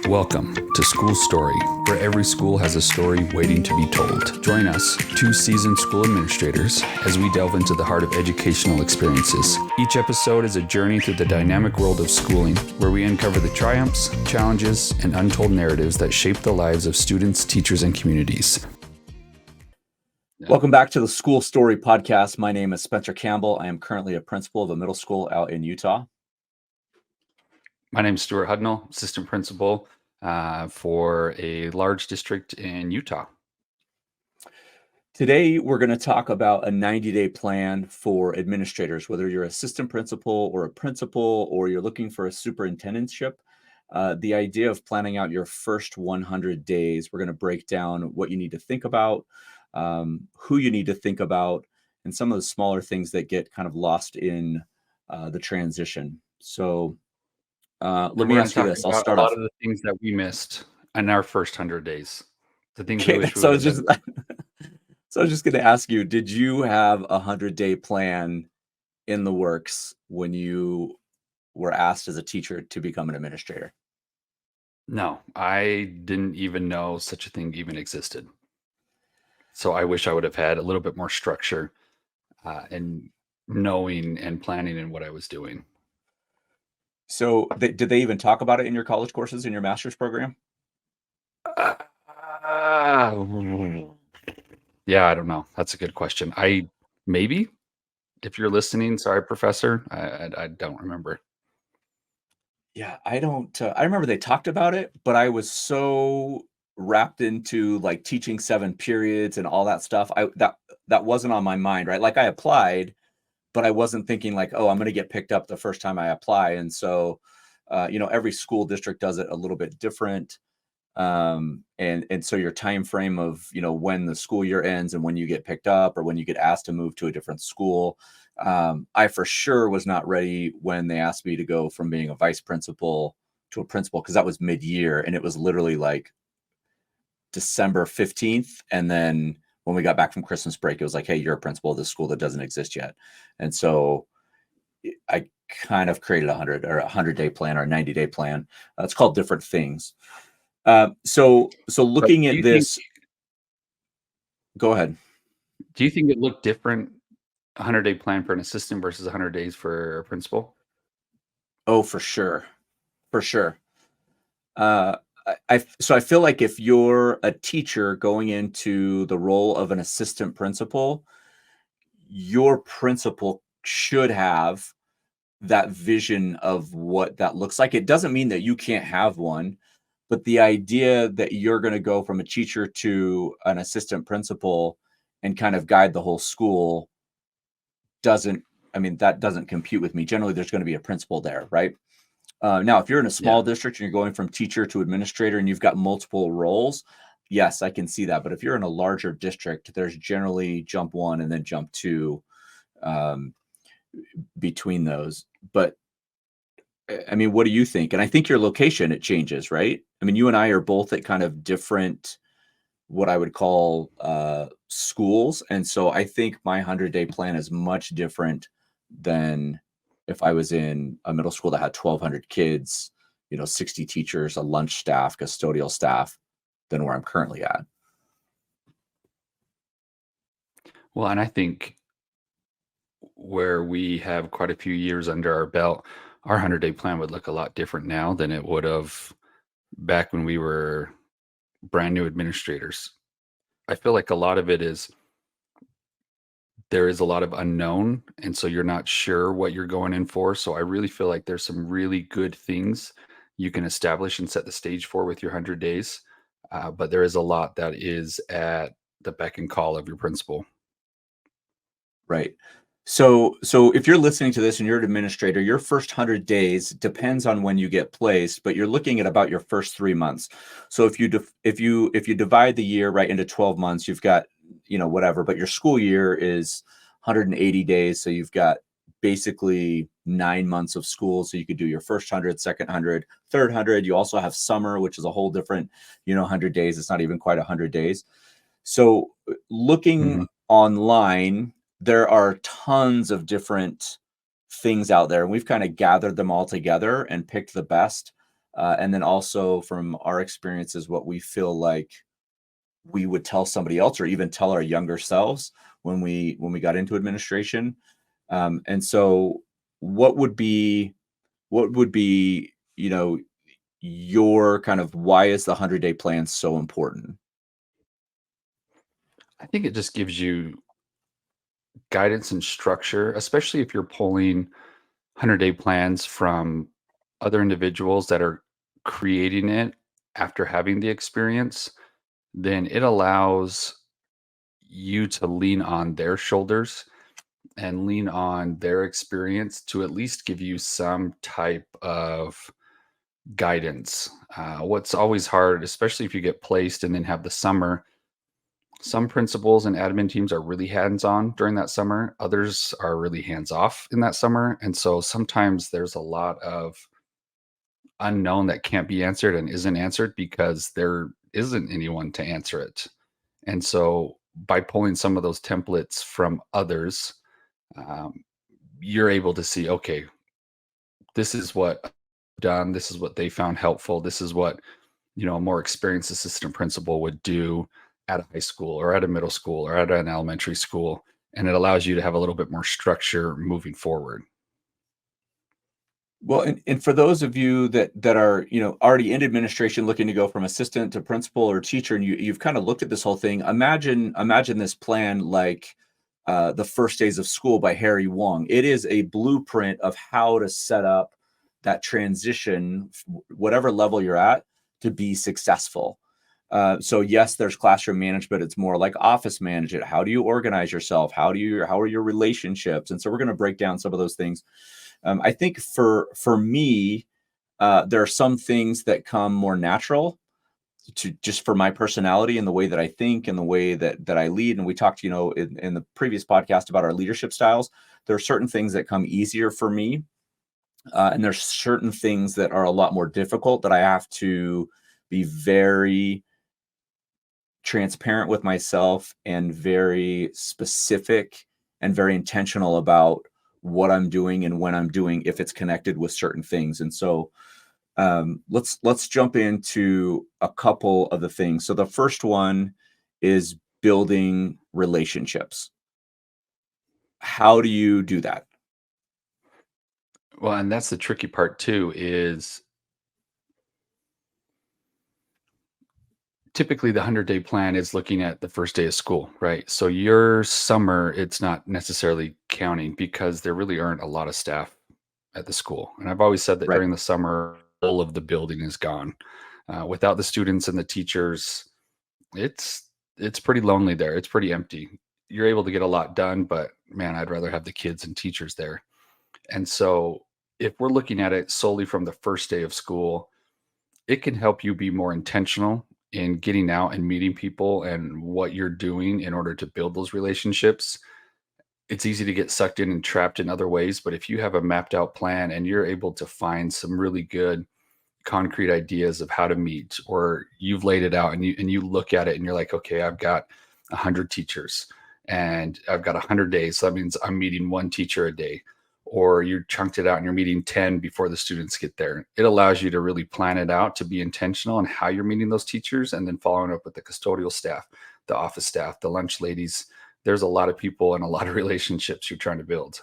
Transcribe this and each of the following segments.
Welcome to School Story, where every school has a story waiting to be told. Join us, two seasoned school administrators, as we delve into the heart of educational experiences. Each episode is a journey through the dynamic world of schooling, where we uncover the triumphs, challenges, and untold narratives that shape the lives of students, teachers, and communities. Welcome back to the School Story podcast. My name is Spencer Campbell. I am currently a principal of a middle school out in Utah. My name is Stuart Hudnall, assistant principal for a large district in Utah. Today, we're going to talk about a 90-day plan for administrators, whether you're assistant principal or a principal, or you're looking for a superintendentship. The idea of planning out your first 100 days, we're going to break down what you need to think about, who you need to think about, and some of the smaller things that get kind of lost in the transition. So let me ask you this. I'll start off. A lot of the things that we missed in our first 100 days. The things Okay, we wish we so I would was have just done. so I was just going to ask you, did you have a 100-day plan in the works when you were asked as a teacher to become an administrator? No, I didn't even know such a thing even existed. So I wish I would have had a little bit more structure and knowing and planning in what I was doing. So did they even talk about it in your college courses in your master's program? Yeah, I don't know. That's a good question. Maybe if you're listening, sorry, professor, I don't remember. Yeah, I don't. I remember they talked about it, but I was so wrapped into like teaching 7 periods and all that stuff. That wasn't on my mind, right? Like I applied, but I wasn't thinking like, oh, I'm going to get picked up the first time I apply. And so, every school district does it a little bit different. And so your time frame of, when the school year ends and when you get picked up or when you get asked to move to a different school. I for sure was not ready when they asked me to go from being a vice principal to a principal, because that was mid-year and it was literally like December 15th. And then when we got back from Christmas break, it was like, hey, you're a principal of this school that doesn't exist yet. And so I kind of created a 100-day plan or a 90-day plan. It's called different things. So looking at this, go ahead. Do you think it looked different, a 100-day plan for an assistant versus 100 days for a principal? Oh, for sure. For sure. So I feel like if you're a teacher going into the role of an assistant principal, your principal should have that vision of what that looks like. It doesn't mean that you can't have one, but the idea that you're going to go from a teacher to an assistant principal and kind of guide the whole school that doesn't compute with me. Generally, there's going to be a principal there, right? Now, if you're in a small district and you're going from teacher to administrator and you've got multiple roles, yes, I can see that. But if you're in a larger district, there's generally jump 1 and then jump 2 between those. But what do you think? And I think your location, it changes, right? You and I are both at kind of different, what I would call schools. And so I think my 100-day plan is much different than if I was in a middle school that had 1,200 kids, 60 teachers, a lunch staff, custodial staff, than where I'm currently at. Well, and I think where we have quite a few years under our belt, our 100-day plan would look a lot different now than it would have back when we were brand new administrators. I feel like a lot of it is there is a lot of unknown, and so you're not sure what you're going in for. So I really feel like there's some really good things you can establish and set the stage for with your 100 days. But there is a lot that is at the beck and call of your principal. Right. So if you're listening to this and you're an administrator, your first 100 days depends on when you get placed, but you're looking at about your first 3 months. So if you divide the year right into 12 months, you've got, whatever, but your school year is 180 days. So you've got basically 9 months of school. So you could do your first 100, second 100, third 100. You also have summer, which is a whole different, 100 days. It's not even quite 100 days. So looking online, there are tons of different things out there, and we've kind of gathered them all together and picked the best. And then also from our experiences, what we feel like we would tell somebody else or even tell our younger selves when we got into administration. And so what would be what would be, your kind of why is the 100-day plan so important? I think it just gives you guidance and structure, especially if you're pulling 100-day plans from other individuals that are creating it after having the experience, then it allows you to lean on their shoulders and lean on their experience to at least give you some type of guidance. What's always hard, especially if you get placed and then have the summer, some principals and admin teams are really hands on during that summer. Others are really hands off in that summer. And so sometimes there's a lot of unknown that can't be answered and isn't answered because there isn't anyone to answer it. And so by pulling some of those templates from others, um, you're able to see, okay, this is what I've done. This is what they found helpful. This is what, a more experienced assistant principal would do at a high school or at a middle school or at an elementary school. And it allows you to have a little bit more structure moving forward. Well, and for those of you that are, already in administration looking to go from assistant to principal or teacher, and you've kind of looked at this whole thing, imagine this plan like The First Days of School by Harry Wong. It is a blueprint of how to set up that transition, whatever level you're at, to be successful. So yes, there's classroom management. It's more like office management. How do you organize yourself? How are your relationships? And so we're going to break down some of those things. I think for me, there are some things that come more natural to just for my personality and the way that I think and the way that I lead. And we talked, in the previous podcast about our leadership styles. There are certain things that come easier for me, and there's certain things that are a lot more difficult that I have to be very transparent with myself and very specific and very intentional about what I'm doing and when I'm doing if it's connected with certain things. And so let's jump into a couple of the things. So the first one is building relationships. How do you do that? Well, and that's the tricky part too, is typically the 100-day plan is looking at the first day of school, right? So your summer, it's not necessarily counting because there really aren't a lot of staff at the school. And I've always said that Right. during the summer, all of the building is gone. Without the students and the teachers, it's it's pretty lonely there. It's pretty empty. You're able to get a lot done, but man, I'd rather have the kids and teachers there. And so if we're looking at it solely from the first day of school, it can help you be more intentional in getting out and meeting people and what you're doing in order to build those relationships. It's easy to get sucked in and trapped in other ways, but if you have a mapped out plan and you're able to find some really good concrete ideas of how to meet, or you've laid it out and you look at it and you're like, okay, I've got 100 teachers and I've got 100 days, so that means I'm meeting one teacher a day. Or you chunked it out and you're meeting 10 before the students get there. It allows you to really plan it out, to be intentional on how you're meeting those teachers, and then following up with the custodial staff, the office staff, the lunch ladies. There's a lot of people and a lot of relationships you're trying to build.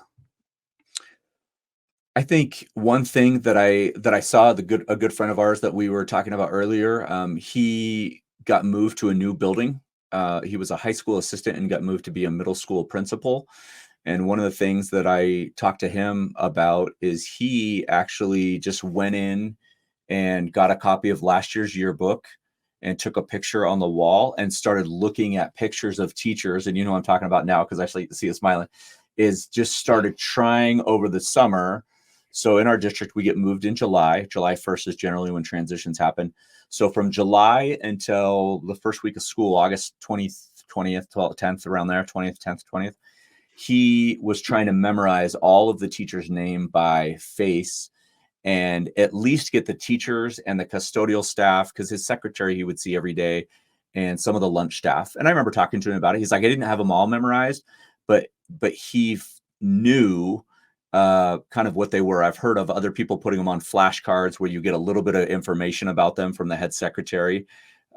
I think one thing that I saw a good friend of ours that we were talking about earlier, he got moved to a new building. He was a high school assistant and got moved to be a middle school principal. And one of the things that I talked to him about is he actually just went in and got a copy of last year's yearbook and took a picture on the wall and started looking at pictures of teachers. And you know what I'm talking about now because I see it smiling. Is just Yeah. started trying over the summer. So in our district, we get moved in July. July 1st is generally when transitions happen. So from July until the first week of school, August 20th, 12th, 10th, around there, 20th, 10th, 20th, he was trying to memorize all of the teachers' name by face and at least get the teachers and the custodial staff, because his secretary he would see every day, and some of the lunch staff. And I remember talking to him about it. He's like, I didn't have them all memorized, but he knew kind of what they were. I've heard of other people putting them on flashcards where you get a little bit of information about them from the head secretary.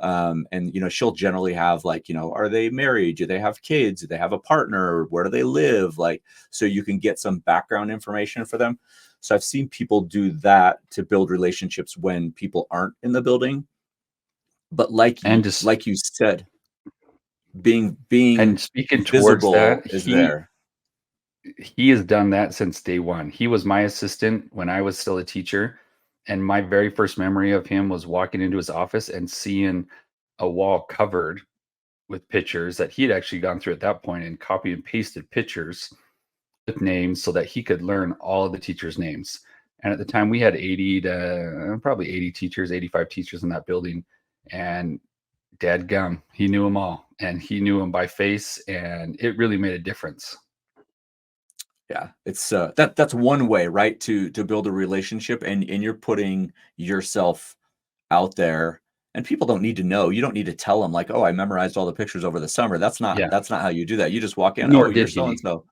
And she'll generally have like, are they married? Do they have kids? Do they have a partner? Where do they live? Like, so you can get some background information for them. So I've seen people do that to build relationships when people aren't in the building. But And just like you said, being and speaking towards visible that, is there. he has done that since day one. He was my assistant when I was still a teacher, and my very first memory of him was walking into his office and seeing a wall covered with pictures that he had actually gone through at that point and copy and pasted pictures with names so that he could learn all of the teachers' names. And at the time, we had 80 to probably 80 teachers, 85 teachers in that building. And dadgum, he knew them all, and he knew them by face, and it really made a difference. Yeah, it's that's one way, right, to build a relationship, and you're putting yourself out there, and people don't need to know. You don't need to tell them like, "Oh, I memorized all the pictures over the summer." Yeah, That's not how you do that. You just walk in, "Oh, nor you're did so and he. so."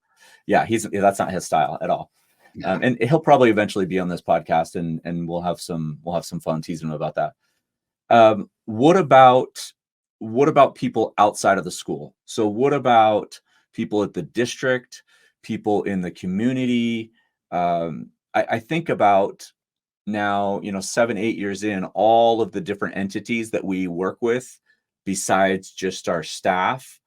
Yeah, that's not his style at all. Yeah. And he'll probably eventually be on this podcast, and we'll have some fun teasing him about that. Um, what about what about people outside of the school? So what about people at the district, people in the community? I think about now, 7, 8 years in, all of the different entities that we work with, besides just our staff,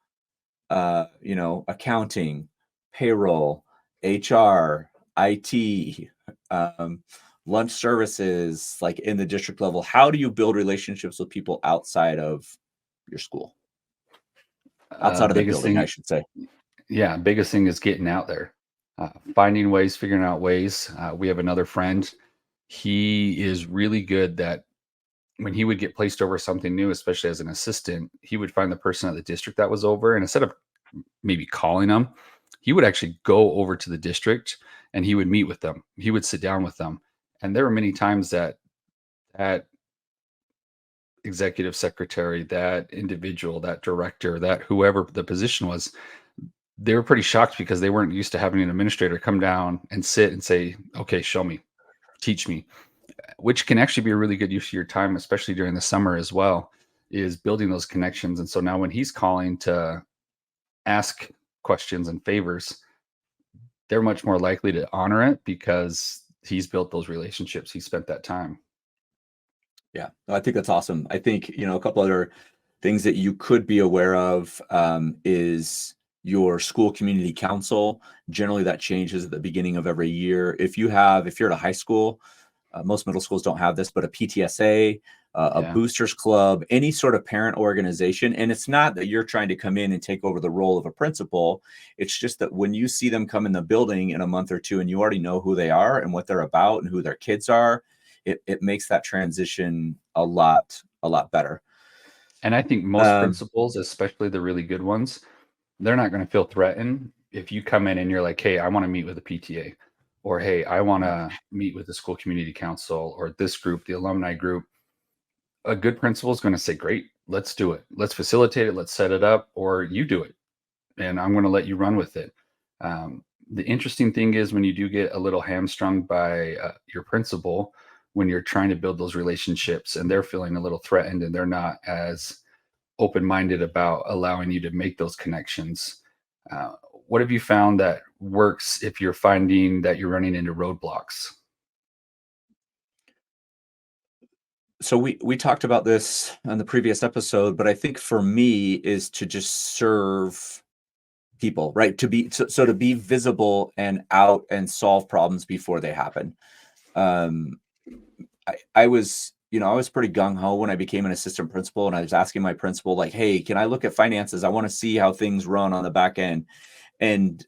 accounting, payroll, HR, IT, um, lunch services, like in the district level. How do you build relationships with people outside of your school, outside of the Biggest building, I thing, should say? yeah, biggest thing is getting out there, finding ways, figuring out ways. We have another friend. He is really good that when he would get placed over something new, especially as an assistant, he would find the person at the district that was over, and instead of maybe calling them, he would actually go over to the district and he would meet with them. He would sit down with them. And there were many times that that executive secretary, that individual, that director, that whoever the position was, they were pretty shocked because they weren't used to having an administrator come down and sit and say, "Okay, show me, teach me," which can actually be a really good use of your time, especially during the summer as well, is building those connections. And so now when he's calling to ask questions and favors, they're much more likely to honor it because he's built those relationships. He spent that time. Yeah, no, I think that's awesome. I think, a couple other things that you could be aware of is your school community council. Generally, that changes at the beginning of every year. If you're at a high school, most middle schools don't have this, but a PTSA, a Yeah. boosters club, any sort of parent organization. And it's not that you're trying to come in and take over the role of a principal. It's just that when you see them come in the building in a month or two and you already know who they are and what they're about and who their kids are, it makes that transition a lot better. And I think most Um, principals, especially the really good ones, they're not going to feel threatened if you come in and you're like, "Hey, I want to meet with the PTA," or "Hey, I want to meet with the school community council or this group, the alumni group." A good principal is going to say, "Great, let's do it. Let's facilitate it. Let's set it up, or you do it, and I'm going to let you run with it." The interesting thing is when you do get a little hamstrung by your principal, when you're trying to build those relationships and they're feeling a little threatened and they're not as open minded about allowing you to make those connections. Uh, what have you found that works if you're finding that you're running into roadblocks? so we talked about this on the previous episode, but I think for me is to just serve people, right? To be visible and out and solve problems before they happen. Um, I was pretty gung ho when I became an assistant principal, and I was asking my principal, like, "Hey, can I look at finances? I want to see how things run on the back end." And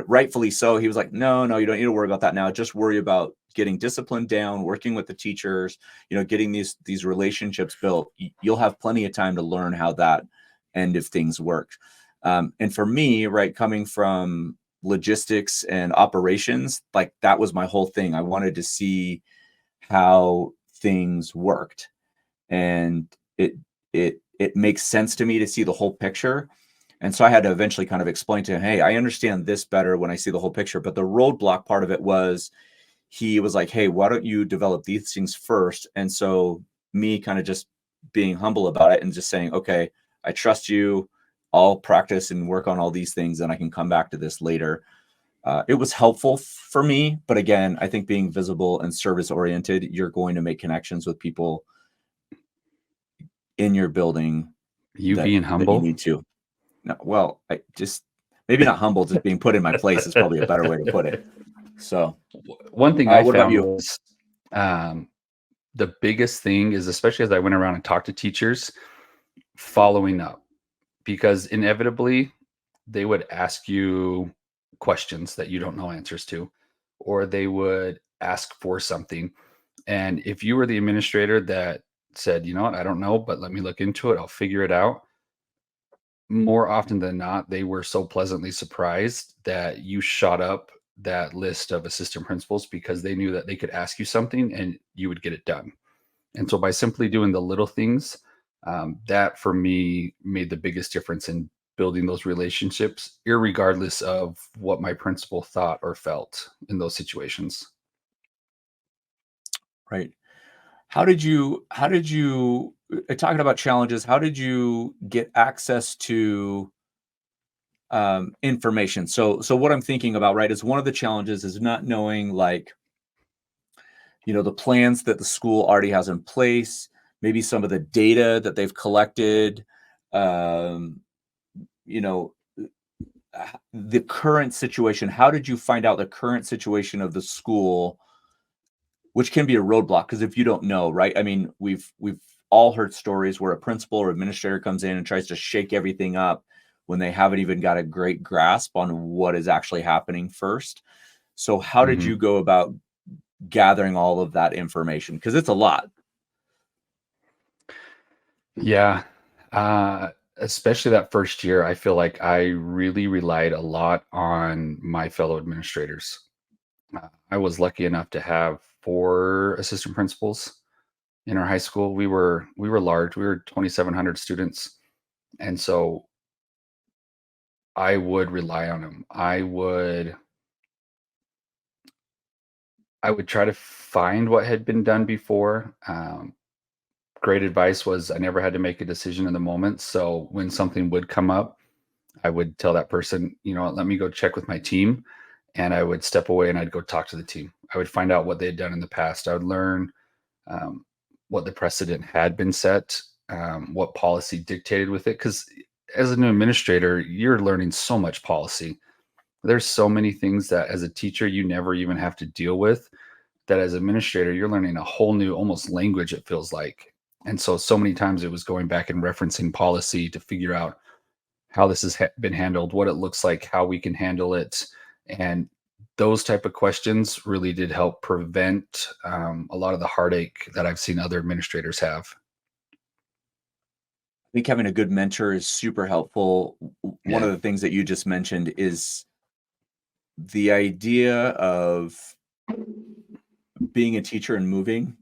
rightfully so, he was like, "No, no, you don't need to worry about that now. Just worry about getting discipline down, working with the teachers, getting these relationships built. You'll have plenty of time to learn how that end of things work." And for me, right, coming from logistics and operations, like that was my whole thing. I wanted to see how things worked, and it makes sense to me to see the whole picture. And so I had to eventually kind of explain to him, hey, I understand this better when I see the whole picture. But the roadblock part of it was he was like, hey, why don't you develop these things first? And so me kind of just being humble about it and just saying, okay, I trust you. I'll practice and work on all these things, and I can come back to this later. It was helpful for me, but again, I think being visible and service oriented, you're going to make connections with people in your building You that being you humble. need to. No, well, I just maybe not humble, just being put in my place is probably a better way to put it. So, One thing I what about found you? was, um, the biggest thing is, especially as I went around and talked to teachers, following up, because inevitably they would ask you questions that you don't know answers to, or they would ask for something. And if you were the administrator that said, you know what, I don't know, but let me look into it, I'll figure it out. More often than not, they were so pleasantly surprised that you shot up that list of assistant principals because they knew that they could ask you something and you would get it done. And so by simply doing the little things, that for me made the biggest difference in building those relationships, irregardless of what my principal thought or felt in those situations. Right. How did you talking about challenges, how did you get access to information? So what I'm thinking about, right, is one of the challenges is not knowing like, the plans that the school already has in place, maybe some of the data that they've collected, um, you know, the current situation. How did you find out the current situation of the school, which can be a roadblock? Because if you don't know, right? I mean, we've all heard stories where a principal or administrator comes in and tries to shake everything up when they haven't even got a great grasp on what is actually happening first. So how did Mhm. you go about gathering all of that information? Because it's a lot. Yeah. Especially that first year, I feel like I really relied a lot on my fellow administrators. I was lucky enough to have 4 assistant principals in our high school. We were large. We were 2,700 students, and so I would rely on them. I would try to find what had been done before. Great advice was I never had to make a decision in the moment. So when something would come up, I would tell that person, you know what, let me go check with my team. And I would step away and I'd go talk to the team. I would find out what they had done in the past. I would learn um, what the precedent had been set, what policy dictated with it. Because as an administrator, you're learning so much policy. There's so many things that as a teacher you never even have to deal with, that as administrator you're learning a whole new almost language, it feels like. And so many times it was going back and referencing policy to figure out how this has been handled, what it looks like, how we can handle it. And those type of questions really did help prevent a lot of the heartache that I've seen other administrators have. I think having a good mentor is super helpful. One Yeah. of the things that you just mentioned is the idea of being a teacher and moving.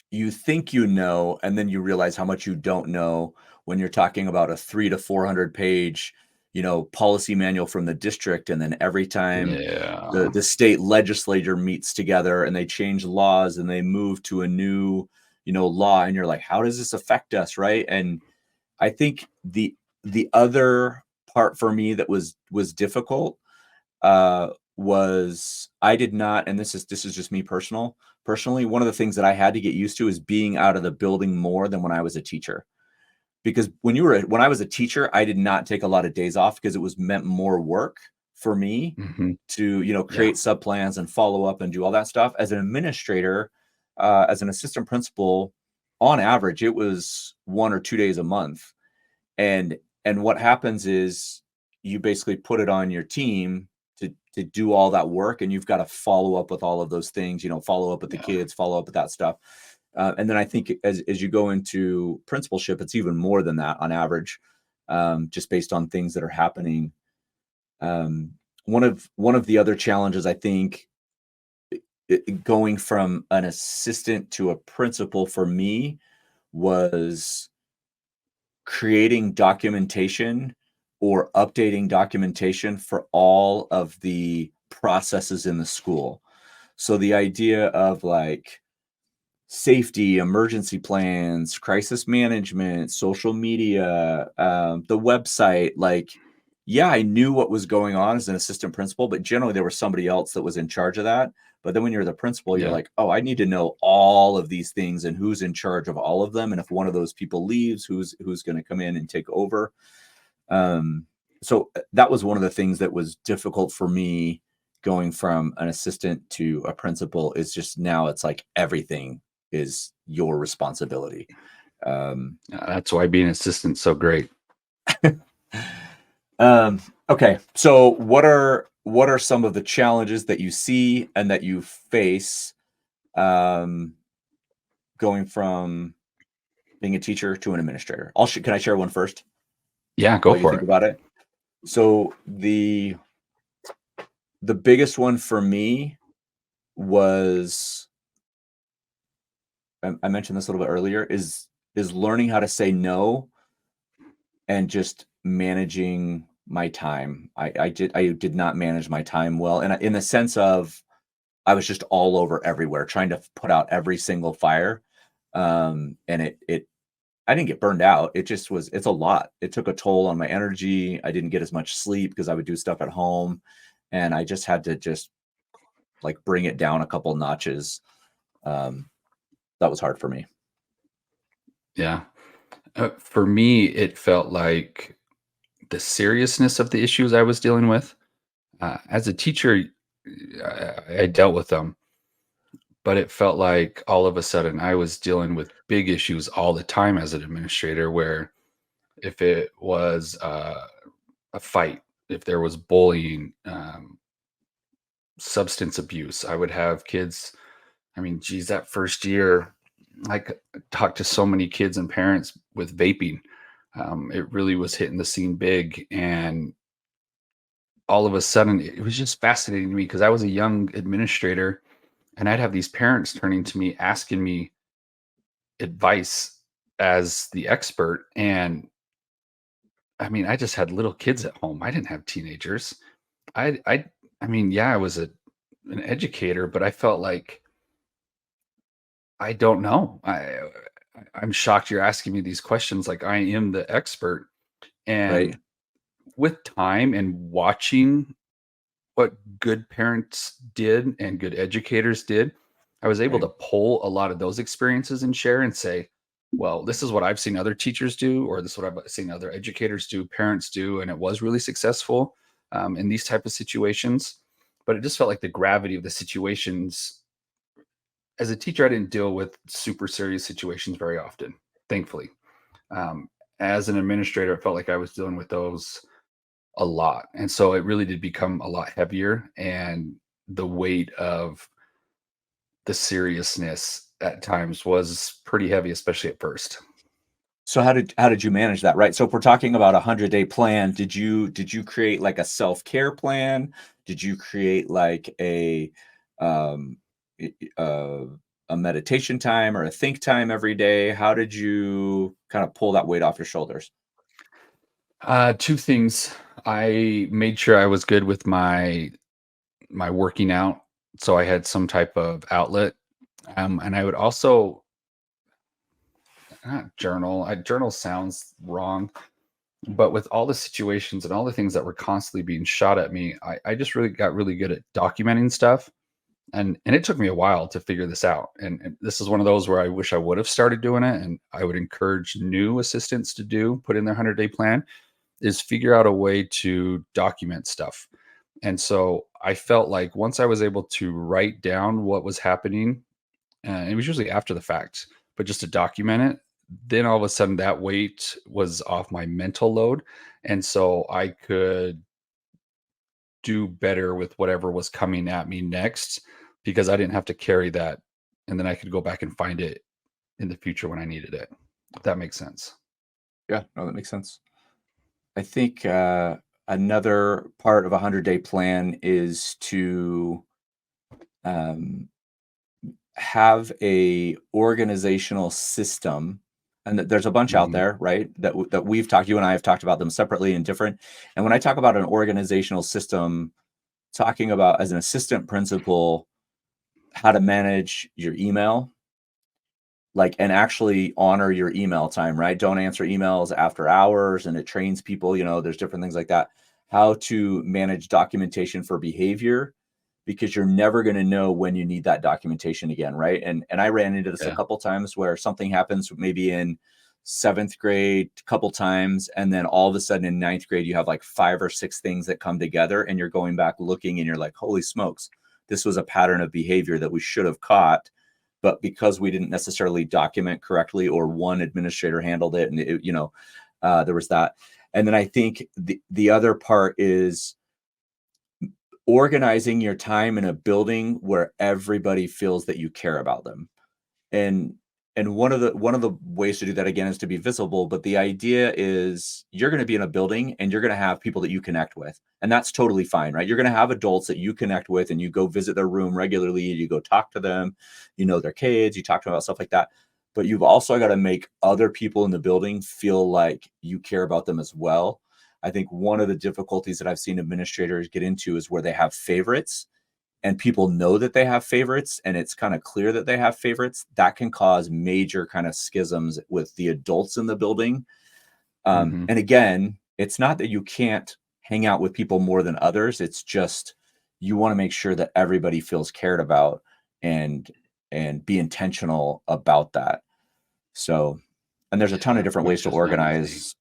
You think you know, and then you realize how much you don't know when you're talking about a 3 to 400 page, policy manual from the district, and then every time the Yeah. the state legislature meets together and they change laws and they move to a new, law, and you're like, "How does this affect us?" Right? And I think the other part for me that was difficult, was I did not, and this is just me personally, one of the things that I had to get used to is being out of the building more than when I was a teacher. Because when I was a teacher, I did not take a lot of days off because it was meant more work for me Hmm. to, Yeah. create sub plans and follow up and do all that stuff. As an administrator, as an assistant principal, on average, it was 1 or 2 days a month. And what happens is you basically put it on your team to do all that work, and you've got to follow up with all of those things, follow up with the Yeah. kids, follow up with that stuff. And then I think as you go into principalship, it's even more than that on average, just based on things that are happening. Um, one of the other challenges I think, going from an assistant to a principal for me, was creating documentation or updating documentation for all of the processes in the school. So the idea of like safety, emergency plans, crisis management, social media, the website, like, yeah, I knew what was going on as an assistant principal, but generally there was somebody else that was in charge of that. But then when you're the principal, you're Yeah. like, oh, I need to know all of these things and who's in charge of all of them. And if one of those people leaves, who's going to come in and take over. That was one of the things that was difficult for me going from an assistant to a principal is just now it's like everything is your responsibility. Um, That's why being an assistant's so great. okay, so what are some of the challenges that you see and that you face um, going from being a teacher to an administrator? Can I share one first Yeah, go while you for think it. about it? So the biggest one for me was I mentioned this a little bit earlier, is learning how to say no and just managing my time. I did not manage my time well, and in the sense of I was just all over everywhere trying to put out every single fire, and it I didn't get burned out. It's a lot. It took a toll on my energy. I didn't get as much sleep because I would do stuff at home, and I just had to just like bring it down a couple notches. Um, that was hard for me. Yeah. For me, it felt like the seriousness of the issues I was dealing with. As a teacher, I dealt with them, but it felt like all of a sudden I was dealing with big issues all the time as an administrator. Where if it was a fight, if there was bullying, substance abuse, I would have kids. I mean, geez, that first year, talked to so many kids and parents with vaping. It really was hitting the scene big, and all of a sudden, it was just fascinating to me because I was a young administrator, and I'd have these parents turning to me asking me advice as the expert. And I mean, I just had little kids at home. I didn't have teenagers. I, I, I mean, yeah, I was an educator, but I felt like I don't know. I'm shocked you're asking me these questions like I am the expert. Right, And with time and watching what good parents did and good educators did, I was able right. to pull a lot of those experiences and share and say, well, this is what I've seen other teachers do, or this is what I've seen other educators do, parents do, and it was really successful in these type of situations. But it just felt like the gravity of the situations. As a teacher, I didn't deal with super serious situations very often, thankfully. Um, as an administrator, it felt like I was dealing with those a lot. And so it really did become a lot heavier. And the weight of the seriousness at times was pretty heavy, especially at first. So how did you manage that, right? So if we're talking about a 100-day plan, did you create like a self-care plan? Did you create like um i- i- uh, a meditation time or a think time every day? How did you kind of pull that weight off your shoulders? Two things. I made sure I was good with my working out, so I had some type of outlet. And I would also not journal. Journal sounds wrong, but with all the situations and all the things that were constantly being shot at me, I just really got really good at documenting stuff. And it took me a while to figure this out. And this is one of those where I wish I would have started doing it. And I would encourage new assistants to put in their 100-day plan, is figure out a way to document stuff. And so I felt like once I was able to write down what was happening, it was usually after the fact, but just to document it, then all of a sudden that weight was off my mental load. And so I could do better with whatever was coming at me next because I didn't have to carry that. And then I could go back and find it in the future when I needed it. If that makes sense. Yeah, no, that makes sense. I think another part of a 100-day plan is to um, have a organizational system And there's a bunch out Mhm. there, right? That we've talked, you and I have talked about them separately and different. And when I talk about an organizational system, talking about as an assistant principal, how to manage your email, like, and actually honor your email time, right? Don't answer emails after hours, and it trains people, there's different things like that. How to manage documentation for behavior, because you're never going to know when you need that documentation again, right? And I ran into this a Yeah. couple times where something happens maybe in seventh grade, a couple times, and then all of a sudden in ninth grade you have like 5 or 6 things that come together, and you're going back looking, and you're like, holy smokes, this was a pattern of behavior that we should have caught, but because we didn't necessarily document correctly, or one administrator handled it, and there was that. And then I think the other part is organizing your time in a building where everybody feels that you care about them. And one of the ways to do that, again, is to be visible, but the idea is you're going to be in a building and you're going to have people that you connect with. And that's totally fine, right? You're going to have adults that you connect with, and you go visit their room regularly, you go talk to them, their kids, you talk to them about stuff like that. But you've also got to make other people in the building feel like you care about them as well. I think one of the difficulties that I've seen administrators get into is where they have favorites, and people know that they have favorites, and it's kind of clear that they have favorites. That can cause major kind of schisms with the adults in the building. Mhm. And again, it's not that you can't hang out with people more than others. It's just you want to make sure that everybody feels cared about, and be intentional about that. So, and there's a ton of Yeah, different ways which to is not easy. organize.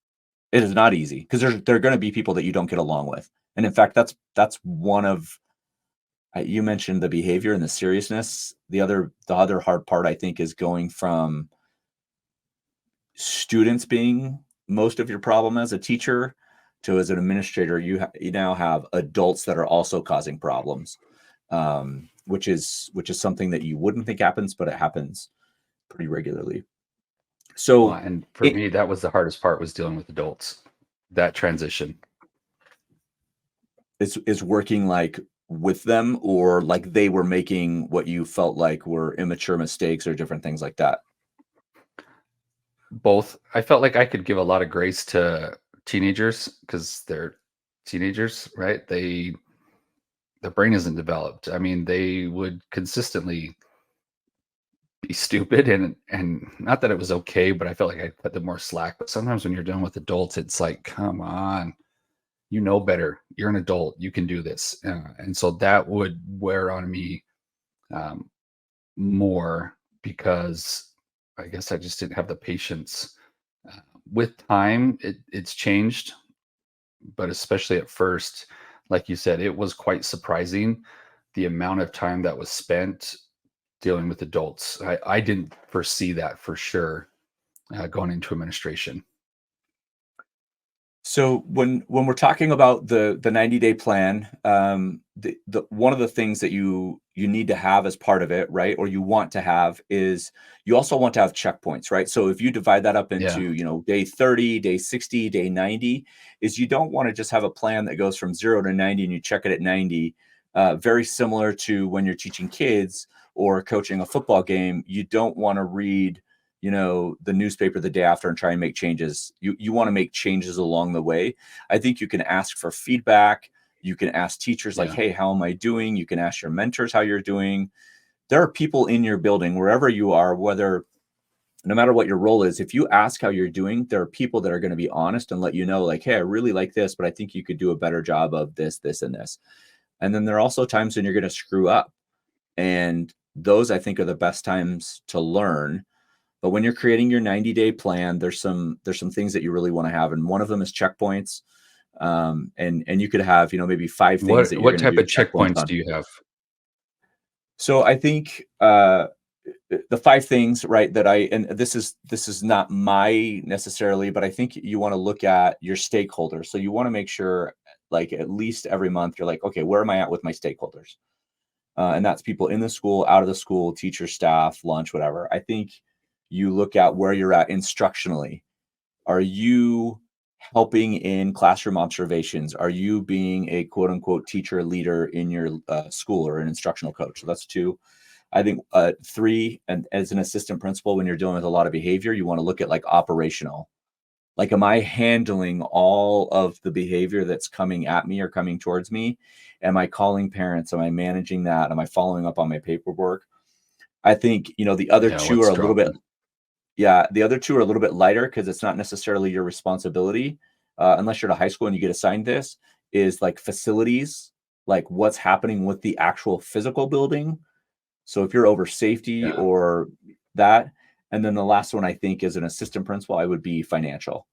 It is not easy, because there are going to be people that you don't get along with. And in fact, that's one of, you mentioned the behavior and the seriousness. The other hard part, I think, is going from students being most of your problem as a teacher to, as an administrator, you now have adults that are also causing problems, which is something that you wouldn't think happens, but it happens pretty regularly. Well, So and for it me, that was the hardest part, was dealing with adults. That transition. is working like with them, or like they were making what you felt like were immature mistakes or different things like that. Both. I felt like I could give a lot of grace to teenagers because they're teenagers, right? Their brain isn't developed. I mean, they would consistently be stupid, and not that it was okay, but I felt like I cut them more slack. But sometimes when you're dealing with adults, it's like, come on, you know better. You're an adult. You can do this. And so that would wear on me um, more, because I guess I just didn't have the patience. Uh, with time, it's changed, but especially at first, like you said, it was quite surprising the amount of time that was spent dealing with adults. I didn't foresee that for sure going into administration. So when we're talking about the 90-day plan, the one of the things that you need to have as part of it, right, or you want to have, is you also want to have checkpoints, right? So if you divide that up Yeah, into, day 30, day 60, day 90, is you don't want to just have a plan that goes from 0 to 90 and you check it at 90. Very similar to when you're teaching kids or coaching a football game, you don't want to read, the newspaper the day after and try and make changes. You want to make changes along the way. I think you can ask for feedback. You can ask teachers like, yeah, hey, how am I doing? You can ask your mentors how you're doing. There are people in your building, wherever you are, whether, no matter what your role is, if you ask how you're doing, there are people that are going to be honest and let you know, like, hey, I really like this, but I think you could do a better job of this, this, and this. And then there are also times when you're going to screw up. And those, I think, are the best times to learn. But when you're creating your 90-day plan, there's some things that you really want to have, and one of them is checkpoints. And you could have, maybe 5 things that you're what going to type do of checkpoints checkpoints on. do you have? So I think the 5 things, right, that and this is not my necessarily, but I think you want to look at your stakeholders. So you want to make sure, like, at least every month you're like, okay, where am I at with my stakeholders? And that's people in the school, out of the school, teacher, staff, lunch, whatever. I think you look at where you're at instructionally. Are you helping in classroom observations? Are you being a quote unquote teacher leader in your school, or an instructional coach? So that's two. I think 3, and as an assistant principal, when you're dealing with a lot of behavior, you want to look at like operational. Like, am I handling all of the behavior that's coming at me or coming towards me? Am I calling parents? Am I managing that? Am I following up on my paperwork? I think, the other Yeah, 2 are what's a little bit, dropping? yeah, the other 2 are a little bit lighter because it's not necessarily your responsibility, unless you're at a high school and you get assigned this, is like facilities, like what's happening with the actual physical building. So if you're over safety Yeah, or that, and then the last one I think is an assistant principal, I would be financial.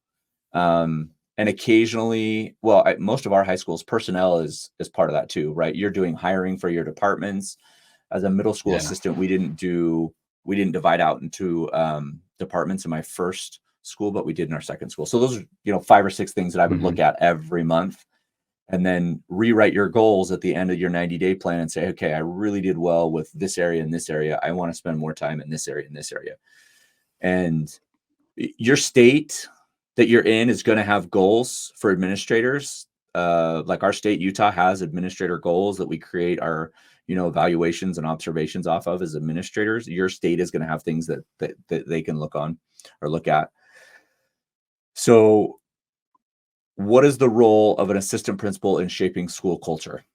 And occasionally, well, most of our high schools personnel is part of that too, right? You're doing hiring for your departments. As a middle school yeah. assistant, we didn't divide out into departments in my first school, but we did in our second school. So those are 5 or 6 things that I would look Mhm. at every month, and then rewrite your goals at the end of your 90-day plan and say, okay, I really did well with this area and this area. I want to spend more time in this area and this area. And your state that you're in is going to have goals for administrators. Like our state, Utah, has administrator goals that we create our evaluations and observations off of as administrators. Your state is going to have things that they can look on or look at. So, what is the role of an assistant principal in shaping school culture?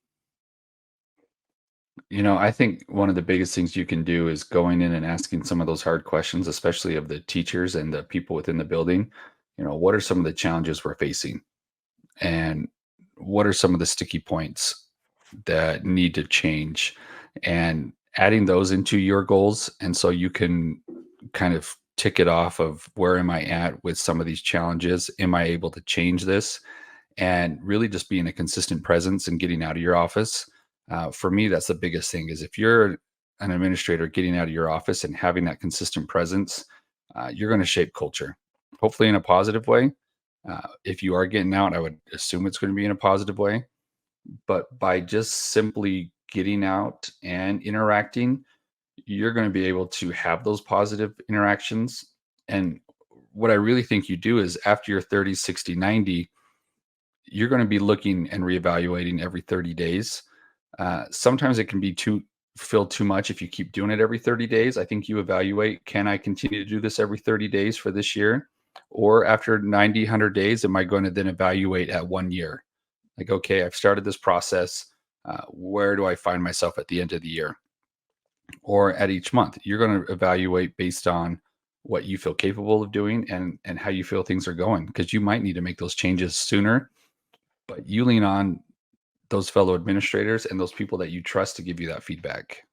I think one of the biggest things you can do is going in and asking some of those hard questions, especially of the teachers and the people within the building. What are some of the challenges we're facing? And what are some of the sticky points that need to change? And adding those into your goals. And so you can kind of tick it off of where am I at with some of these challenges? Am I able to change this? And really just being a consistent presence and getting out of your office. For me, that's the biggest thing is if you're an administrator getting out of your office and having that consistent presence, you're going to shape culture, hopefully in a positive way. If you are getting out, I would assume it's going to be in a positive way. But by just simply getting out and interacting, you're going to be able to have those positive interactions. And what I really think you do is after your 30, 60, 90, you're going to be looking and reevaluating every 30 days. Sometimes it can be feel too much if you keep doing it every 30 days. I think you evaluate, can I continue to do this every 30 days for this year? Or after 90, 100 days, am I going to then evaluate at 1 year? Like, okay, I've started this process. Where do I find myself at the end of the year or at each month? You're going to evaluate based on what you feel capable of doing and how you feel things are going because you might need to make those changes sooner, but you lean on those fellow administrators and those people that you trust to give you that feedback.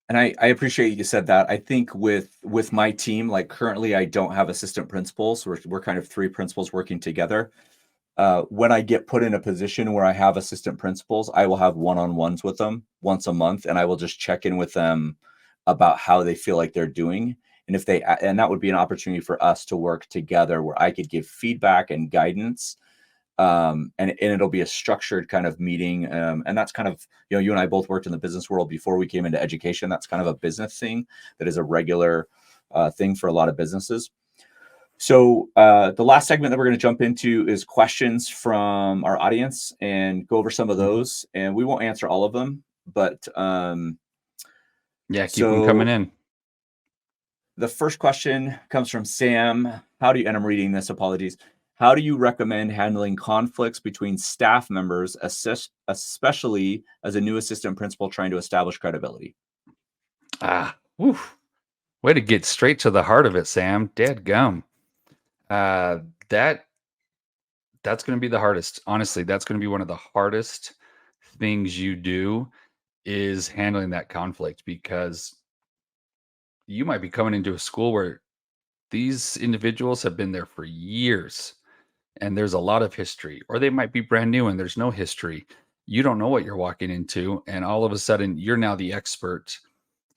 And I appreciate you said that. I think with my team, like currently, I don't have assistant principals. We're kind of 3 principals working together. When I get put in a position where I have assistant principals, I will have one-on-ones with them once a month, and I will just check in with them about how they feel like they're doing. And if they and that would be an opportunity for us to work together where I could give feedback and guidance. And it'll be a structured kind of meeting. And that's kind of, you and I both worked in the business world before we came into education. That's kind of a business thing that is a regular thing for a lot of businesses. So the last segment that we're going to jump into is questions from our audience and go over some of Mhm. those. And we won't answer all of them, but Yeah, keep them coming so in. the first question comes from Sam. And I'm reading this, apologies. How do you recommend handling conflicts between staff members, especially as a new assistant principal trying to establish credibility? Woo, way to get straight to the heart of it, Sam. Dead gum. Uh, that that's going to be the hardest. Honestly, that's going to be one of the hardest things you do is handling that conflict because you might be coming into a school where these individuals have been there for years and there's a lot of history, or they might be brand new and there's no history. You don't know what you're walking into, and all of a sudden you're now the expert.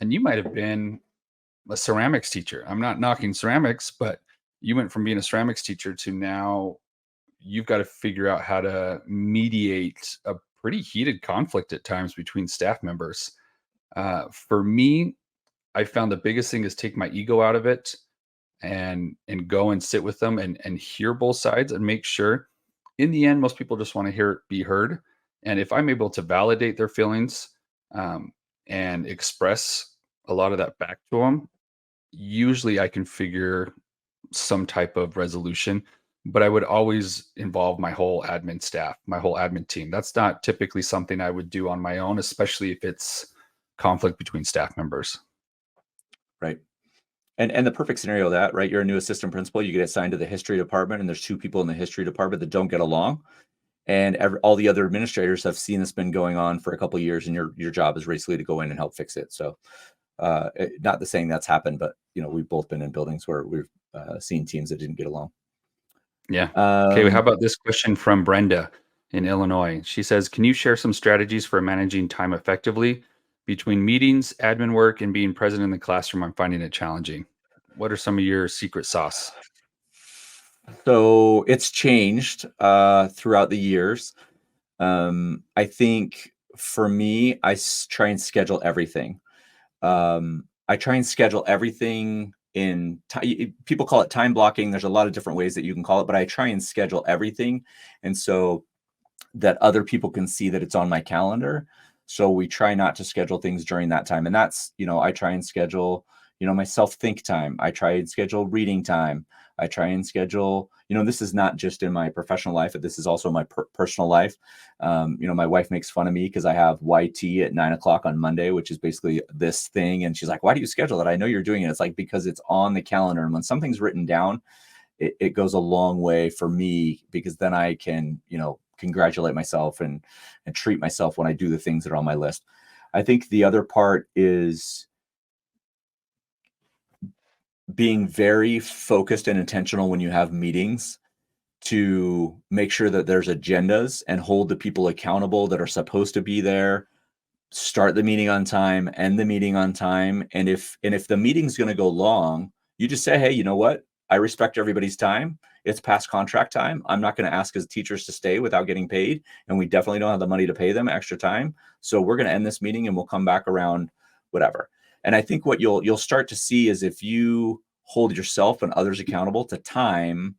And you might have been a ceramics teacher. I'm not knocking ceramics, but you went from being a ceramics teacher to now you've got to figure out how to mediate a pretty heated conflict at times between staff members. For me, I found the biggest thing is take my ego out of it and go and sit with them and hear both sides and make sure in the end most people just want to hear be heard, and if I'm able to validate their feelings, um, and express a lot of that back to them, usually I can figure some type of resolution, but I would always involve my whole admin staff, my whole admin team. That's not typically something I would do on my own, especially if it's conflict between staff members. Right. And the perfect scenario of that, right? You're a new assistant principal, you get assigned to the history department, and there's 2 people in the history department that don't get along, and all the other administrators have seen this been going on for a couple of years, and your job is basically to go in and help fix it. So, not the saying that's happened, but we've both been in buildings where we've seen teams that didn't get along. Yeah. Okay. How Um, about this question from Brenda in Illinois? She says, "Can you share some strategies for managing time effectively between meetings, admin work, and being present in the classroom? I'm finding it challenging. What are some of your secret sauce?" so it's changed throughout the years. I think for me, try and schedule everything. I try and schedule everything in time. People call it time blocking. There's a lot of different ways that you can call it, but I try and schedule everything. And so that other people can see that it's on my calendar. So we try not to schedule things during that time. And that's, I try and schedule, my self think time. I try and schedule reading time. I try and schedule, this is not just in my professional life, but this is also my personal life. My wife makes fun of me because I have YT at 9 o'clock on Monday, which is basically this thing. And she's like, "Why do you schedule it? I know you're doing it." It's like, because it's on the calendar. And when something's written down, it goes a long way for me, because then I can, congratulate myself and treat myself when I do the things that are on my list. I think the other part is being very focused and intentional when you have meetings, to make sure that there's agendas and hold the people accountable that are supposed to be there. Start the meeting on time, end the meeting on time. And if the meeting's going to go long, you just say, "Hey, you know what? I respect everybody's time. It's past contract time. I'm not going to ask as teachers to stay without getting paid, and we definitely don't have the money to pay them extra time. So we're going to end this meeting and we'll come back around whatever." And I think what you'll start to see is, if you hold yourself and others accountable to time,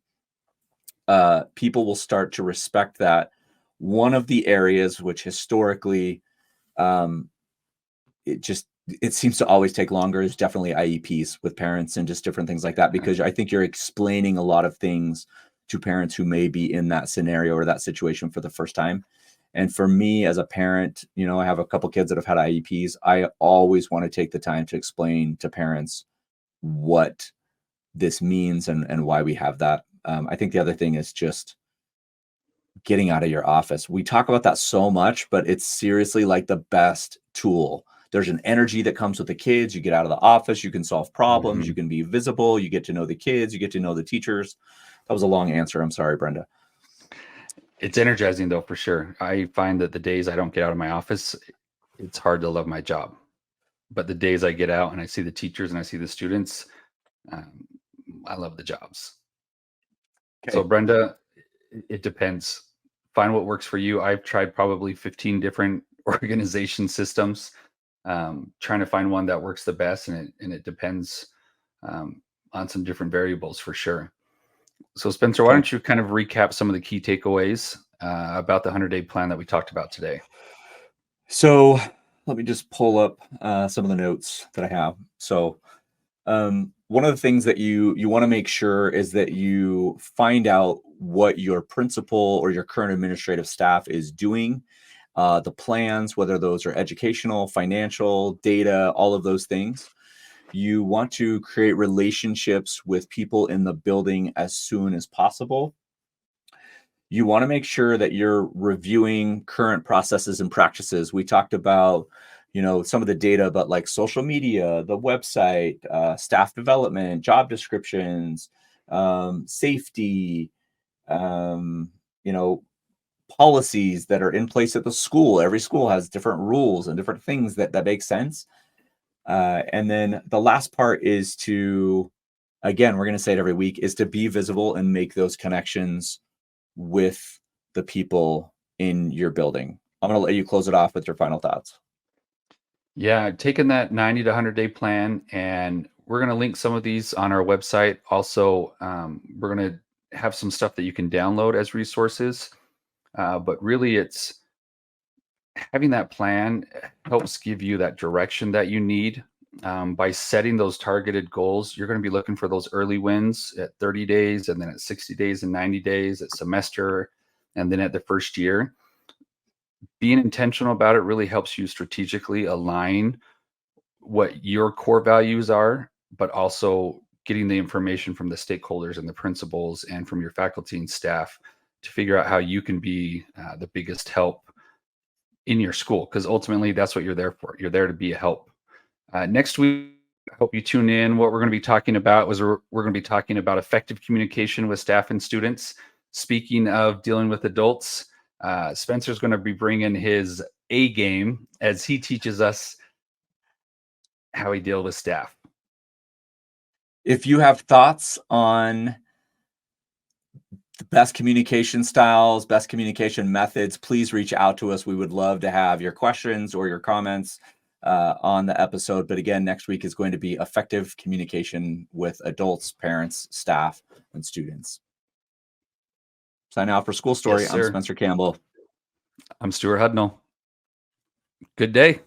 people will start to respect that. One of the areas which historically, um, it seems to always take longer, is definitely IEPs with parents and just different things like that, Okay. because I think you're explaining a lot of things to parents who may be in that scenario or that situation for the first time. And for me as a parent, I have a couple kids that have had IEPs. I always want to take the time to explain to parents what this means and why we have that. I think the other thing is just getting out of your office. We talk about that so much, but it's seriously like the best tool. There's an energy that comes with the kids. You get out of the office, you can solve problems, you Mhm. can be visible, you get to know the kids, you get to know the teachers. That was a long answer. I'm sorry, Brenda. It's energizing though, for sure. I find that the days I don't get out of my office, it's hard to love my job. But the days I get out and I see the teachers and I see the students, um, I love the jobs. So Okay. Brenda, it depends. Find what works for you. I've tried probably 15 different organization systems, trying to find one that works the best, and it depends um, on some different variables for sure. So Spencer, why Okay. don't you kind of recap some of the key takeaways about the 100-day plan that we talked about today? So let me just pull up some of the notes that I have. So one of the things that you want to make sure is that you find out what your principal or your current administrative staff is doing, the plans, whether those are educational, financial, data, all of those things. You want to create relationships with people in the building as soon as possible. You want to make sure that you're reviewing current processes and practices. We talked about, some of the data, but like social media, the website, staff development, job descriptions, safety, um, you know, policies that are in place at the school. Every school has different rules and different things that make sense. And then the last part is to, again, we're going to say it every week, is to be visible and make those connections with the people in your building. I'm going to let you close it off with your final thoughts. Yeah, taking that 90 to 100-day plan, and we're going to link some of these on our website. Also, we're going to have some stuff that you can download as resources. But really, it's having that plan helps give you that direction that you need. By setting those targeted goals, you're going to be looking for those early wins at 30 days, and then at 60 days and 90 days, at semester, and then at the first year. Being intentional about it really helps you strategically align what your core values are, but also getting the information from the stakeholders and the principals and from your faculty and staff to figure out how you can be the biggest help in your school, because ultimately that's what you're there for. You're there to be a help. Next week, I hope you tune in. What we're going to be talking about was we're going to be talking about effective communication with staff and students. Speaking of dealing with adults, Spencer's going to be bringing his A game as he teaches us how he deals with staff. If you have thoughts on the best communication styles, best communication methods, please reach out to us. We would love to have your questions or your comments on the episode. But again, next week is going to be effective communication with adults, parents, staff, and students. Sign out for School Yes, Story. I'm sir. Spencer Campbell. I'm Stuart Hudnall. Good day.